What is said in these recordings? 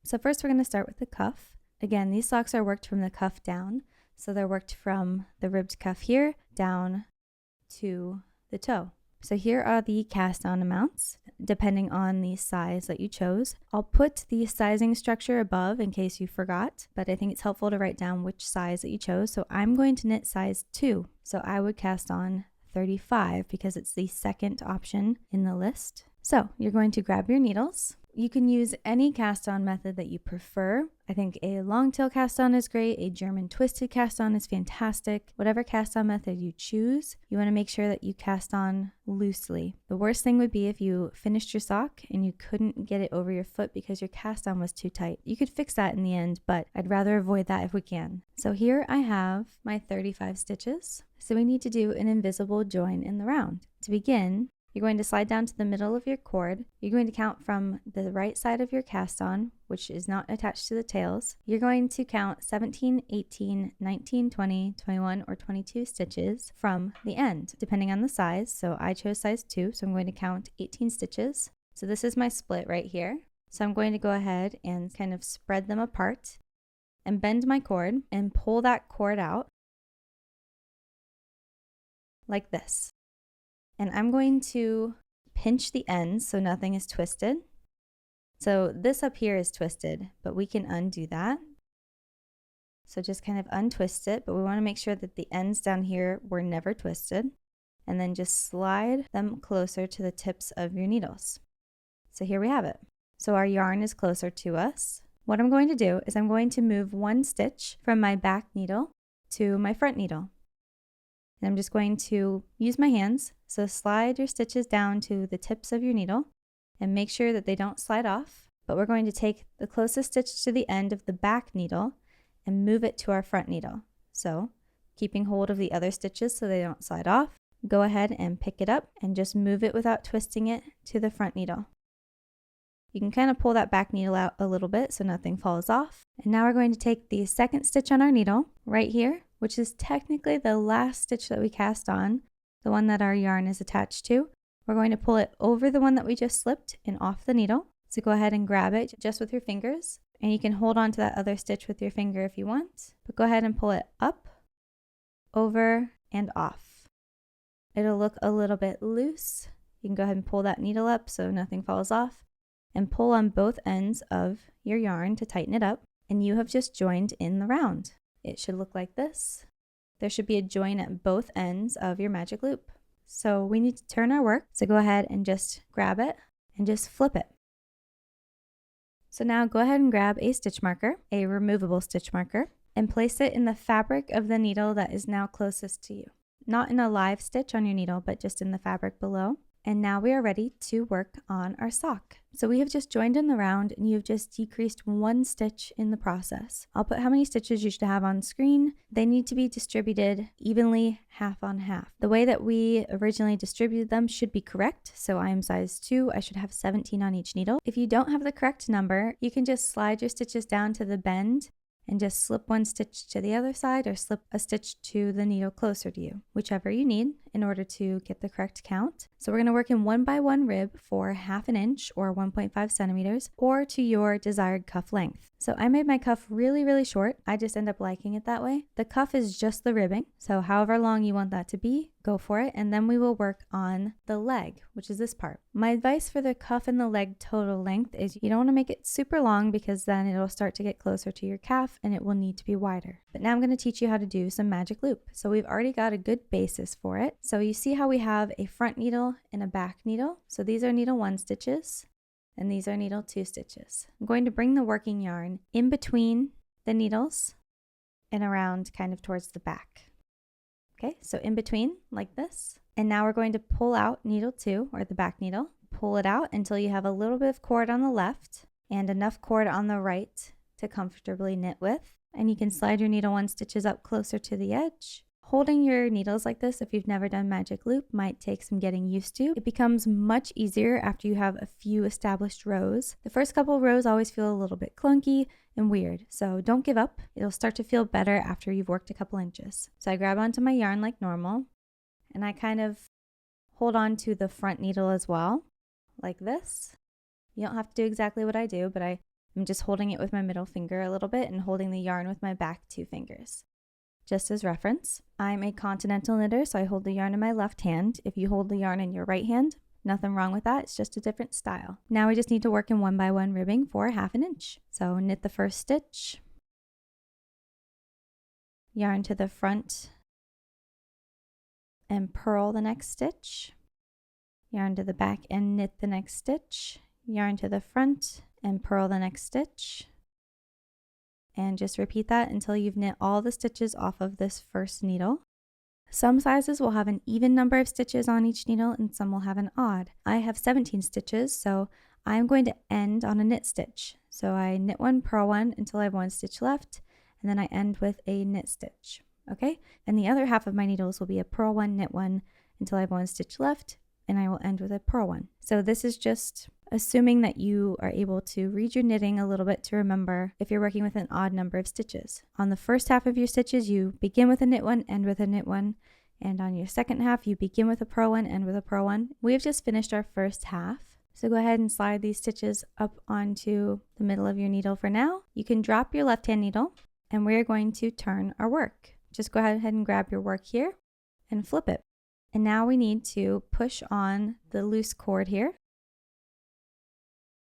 So first we're going to start with the cuff. Again, these socks are worked from the cuff down. So they're worked from the ribbed cuff here down to the toe. So here are the cast on amounts, depending on the size that you chose. I'll put the sizing structure above in case you forgot, but I think it's helpful to write down which size that you chose. So I'm going to knit size 2. So I would cast on 35 because it's the second option in the list. So you're going to grab your needles. You can use any cast on method that you prefer. I think a long tail cast on is great. A German twisted cast on is fantastic. Whatever cast on method you choose, you want to make sure that you cast on loosely. The worst thing would be if you finished your sock and you couldn't get it over your foot because your cast on was too tight. You could fix that in the end, but I'd rather avoid that if we can. So here I have my 35 stitches. So we need to do an invisible join in the round. To begin, you're going to slide down to the middle of your cord. You're going to count from the right side of your cast on, which is not attached to the tails. You're going to count 17, 18, 19, 20, 21, or 22 stitches from the end, depending on the size. So I chose size 2, so I'm going to count 18 stitches. So this is my split right here. So I'm going to go ahead and kind of spread them apart and bend my cord and pull that cord out like this. And I'm going to pinch the ends so nothing is twisted. So this up here is twisted, but we can undo that. So just kind of untwist it, but we want to make sure that the ends down here were never twisted. And then just slide them closer to the tips of your needles. So here we have it. So our yarn is closer to us. What I'm going to do is I'm going to move one stitch from my back needle to my front needle. And I'm just going to use my hands. So slide your stitches down to the tips of your needle and make sure that they don't slide off. But we're going to take the closest stitch to the end of the back needle and move it to our front needle. So keeping hold of the other stitches so they don't slide off, go ahead and pick it up and just move it without twisting it to the front needle. You can kind of pull that back needle out a little bit so nothing falls off. And now we're going to take the second stitch on our needle right here, which is technically the last stitch that we cast on, the one that our yarn is attached to. We're going to pull it over the one that we just slipped and off the needle. So go ahead and grab it just with your fingers, and you can hold on to that other stitch with your finger if you want, but go ahead and pull it up, over, and off. It'll look a little bit loose. You can go ahead and pull that needle up so nothing falls off, and pull on both ends of your yarn to tighten it up, and you have just joined in the round. It should look like this. There should be a join at both ends of your magic loop. So we need to turn our work. So go ahead and just grab it and just flip it. So now go ahead and grab a stitch marker, a removable stitch marker, and place it in the fabric of the needle that is now closest to you. Not in a live stitch on your needle, but just in the fabric below. And now we are ready to work on our sock. So we have just joined in the round and you've just decreased one stitch in the process. I'll put how many stitches you should have on screen. They need to be distributed evenly, half on half. The way that we originally distributed them should be correct. So I am size 2, I should have 17 on each needle. If you don't have the correct number, you can just slide your stitches down to the bend and just slip one stitch to the other side or slip a stitch to the needle closer to you, whichever you need in order to get the correct count. So we're going to work in 1 by 1 rib for 1/2 inch or 1.5 centimeters or to your desired cuff length. So I made my cuff really short. I just end up liking it that way. The cuff is just the ribbing, so however long you want that to be, go for it. And then we will work on the leg, which is this part. My advice for the cuff and the leg total length is you don't want to make it super long because then it'll start to get closer to your calf and it will need to be wider. But now I'm going to teach you how to do some magic loop. So we've already got a good basis for it. So you see how we have a front needle and a back needle. So these are needle 1 stitches and these are needle 2 stitches. I'm going to bring the working yarn in between the needles and around kind of towards the back. Okay, so in between like this. And now we're going to pull out needle 2 or the back needle. Pull it out until you have a little bit of cord on the left and enough cord on the right to comfortably knit with. And you can slide your needle 1 stitches up closer to the edge. Holding your needles like this, if you've never done magic loop, might take some getting used to. It becomes much easier after you have a few established rows. The first couple rows always feel a little bit clunky and weird, so don't give up. It'll start to feel better after you've worked a couple inches. So I grab onto my yarn like normal, and I kind of hold on to the front needle as well, like this. You don't have to do exactly what I do, but I'm I'm just holding it with my middle finger a little bit and holding the yarn with my back 2 fingers. Just as reference, I'm a continental knitter, so I hold the yarn in my left hand. If you hold the yarn in your right hand, nothing wrong with that, it's just a different style. Now we just need to work in 1x1 ribbing for 1/2 inch. So knit the first stitch, yarn to the front, and purl the next stitch, yarn to the back and knit the next stitch, yarn to the front and purl the next stitch, and just repeat that until you've knit all the stitches off of this first needle. Some sizes will have an even number of stitches on each needle and some will have an odd. I have 17 stitches, so I'm going to end on a knit stitch. So I knit 1, purl 1 until I have 1 stitch left, and then I end with a knit stitch. Okay, and the other half of my needles will be a purl 1, knit 1 until I have 1 stitch left, and I will end with a purl 1. So this is just assuming that you are able to read your knitting a little bit to remember if you're working with an odd number of stitches. On the first half of your stitches, you begin with a knit 1, end with a knit 1, and on your second half, you begin with a purl 1, end with a purl 1. We have just finished our first half. So go ahead and slide these stitches up onto the middle of your needle for now. You can drop your left hand needle, and we're going to turn our work. Just go ahead and grab your work here and flip it. And now we need to push on the loose cord here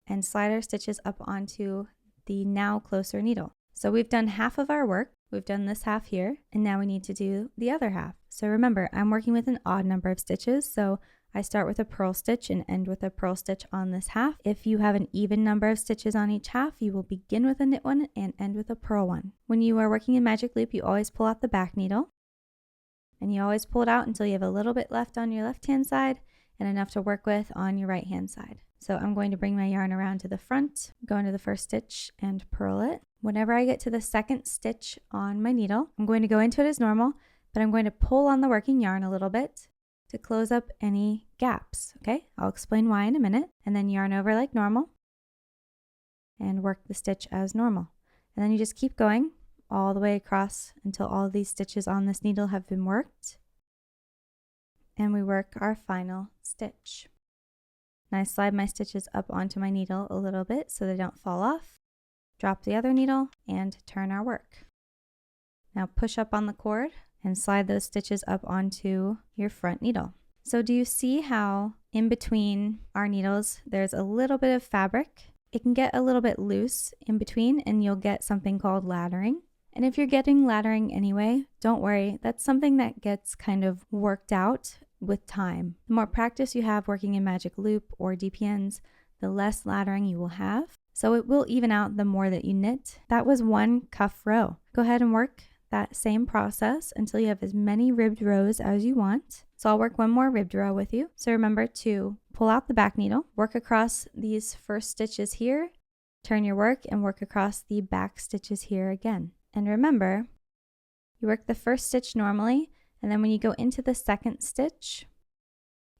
and slide our stitches up onto the now closer needle. So we've done half of our work. We've done this half here, and now we need to do the other half. So remember, I'm working with an odd number of stitches, so I start with a purl stitch and end with a purl stitch on this half. If you have an even number of stitches on each half, you will begin with a knit 1 and end with a purl 1. When you are working in magic loop, you always pull out the back needle, and you always pull it out until you have a little bit left on your left hand side and enough to work with on your right hand side. So I'm going to bring my yarn around to the front, go into the first stitch and purl it. Whenever I get to the second stitch on my needle, I'm going to go into it as normal, but I'm going to pull on the working yarn a little bit to close up any gaps, okay? I'll explain why in a minute, and then yarn over like normal and work the stitch as normal. And then you just keep going all the way across until all of these stitches on this needle have been worked, and we work our final stitch. And I slide my stitches up onto my needle a little bit so they don't fall off, drop the other needle, and turn our work. Now push up on the cord and slide those stitches up onto your front needle. So do you see how in between our needles there's a little bit of fabric? It can get a little bit loose in between and you'll get something called laddering. And if you're getting laddering anyway, don't worry, that's something that gets kind of worked out with time. The more practice you have working in magic loop or DPNs, the less laddering you will have. So it will even out the more that you knit. That was 1 cuff row. Go ahead and work that same process until you have as many ribbed rows as you want. So I'll work 1 more ribbed row with you. So remember to pull out the back needle, work across these first stitches here, turn your work and work across the back stitches here again. And remember, you work the first stitch normally, and then when you go into the second stitch,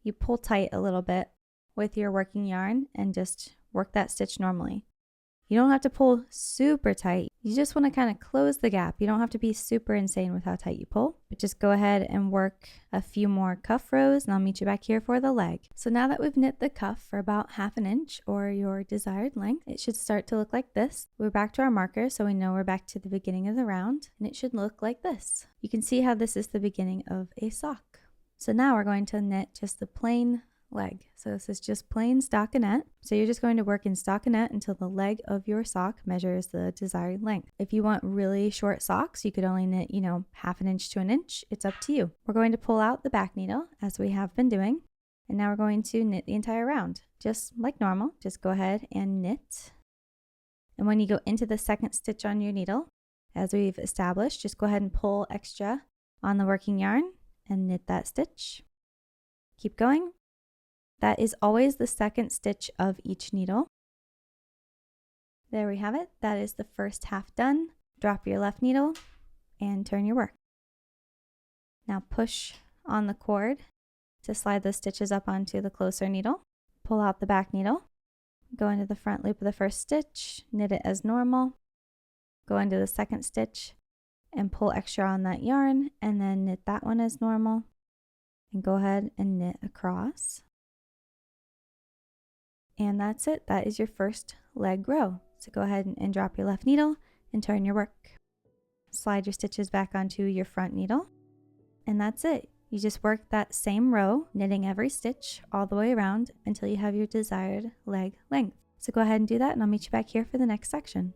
you pull tight a little bit with your working yarn and just work that stitch normally. You don't have to pull super tight. You just want to kind of close the gap. You don't have to be super insane with how tight you pull, but just go ahead and work a few more cuff rows and I'll meet you back here for the leg. So now that we've knit the cuff for about 1/2 inch or your desired length, it should start to look like this. We're back to our marker, so we know we're back to the beginning of the round, and it should look like this. You can see how this is the beginning of a sock. So now we're going to knit just the plain leg. So this is just plain stockinette. So you're just going to work in stockinette until the leg of your sock measures the desired length. If you want really short socks, you could only knit, 1/2 inch to 1 inch. It's up to you. We're going to pull out the back needle as we have been doing. And now we're going to knit the entire round. Just like normal, just go ahead and knit. And when you go into the second stitch on your needle, as we've established, just go ahead and pull extra on the working yarn and knit that stitch. Keep going. That is always the second stitch of each needle. There we have it. That is the first half done. Drop your left needle and turn your work. Now push on the cord to slide the stitches up onto the closer needle. Pull out the back needle. Go into the front loop of the first stitch, knit it as normal. Go into the second stitch and pull extra on that yarn and then knit that one as normal. And go ahead and knit across. And that's it. That is your first leg row. So go ahead and drop your left needle and turn your work. Slide your stitches back onto your front needle, and that's it. You just work that same row, knitting every stitch all the way around until you have your desired leg length. So go ahead and do that, and I'll meet you back here for the next section.